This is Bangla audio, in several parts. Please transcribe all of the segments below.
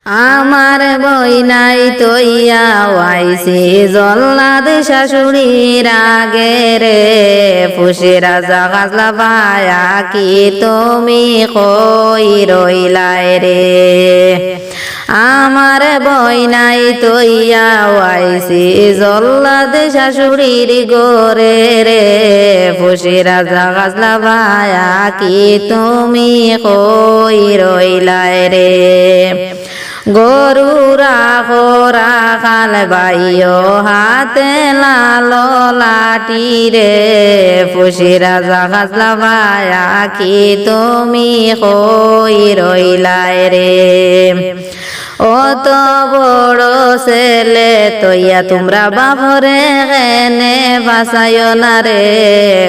আমার বই নাই তৈয়া ওয়াইসি জল্লাদ শাশুড়ির আগে রে ফুসি রাজা গাজলা পায়া কি তুমি কই রইলাই রে আমার বই নাই তৈয়া ওয়াইসি জল্লাদ শাশুড়ির গোরে রে ফুসি রাজা গাজলা পায়া কি তুমি কই রইলাই রে গরুরা খোরা খাল বাইও হাতে লালো লাটি রে ফুসি রাজা গাজলা পায়া কি তুমি কই রইলাই রে অত বড় ছেলে তৈয়া তোমরা বাপরে এনে বাসায় না রে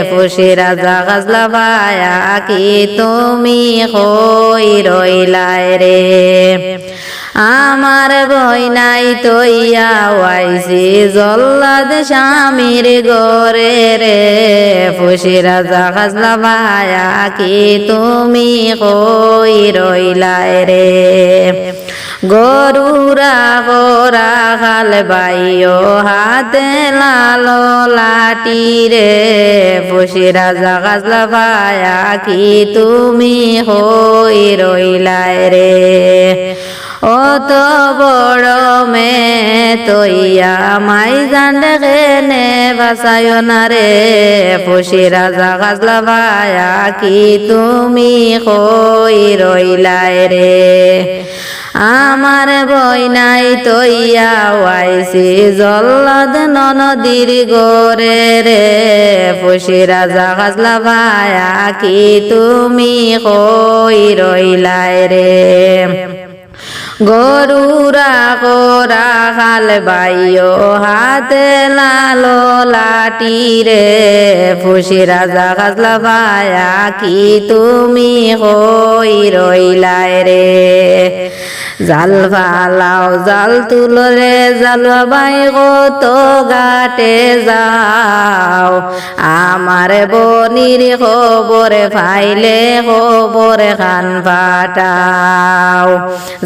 ফুসি রাজা গাজলা পায়া কি তুমি কই রইলাই রে আমার বই নাই তৈয়া ওয়াইসি জল্লাদ স্বামীর গরে রে ফুসি রাজা গাজলা পায়া কি তুমি কই রইলাই রে গরুরা গোরা খাল বাইও হাতে লালো লাটি রে ফুসি রাজা গাজলা পায়া কি তুমি কই রইলাই রে অত বড় মে তৈয়া মাই জানডে নে বাসায় না রে ফুসি রাজা গাজলা পায়া কি তুমি কই রইলাই রে আমার বই নাই তৈয়া ওয়াইসি জল্লাদ ননদির গোরে রে ফুসি রাজা গাজলা পায়া কি তুমি কই রইলাই রে গরুরা কোরা খাল বাইও হাতে লালো লাটি রে ফুসি রাজা গাজলা পায়া কি তুমি কই রইলাই রে জাল ফালাও জাল তুলরে জাল বাই কত ঘাটে যাও আমার বনির খবরে ফাইলে খবরে খান ফাটাও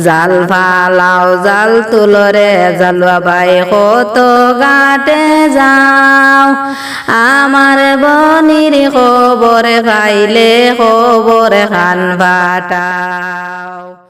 জাল ফালাও জাল তুলরে জাল বাই কত ঘাটে যাও আমার বনির খবরে ফাইলে খবরে খান ফাটাও।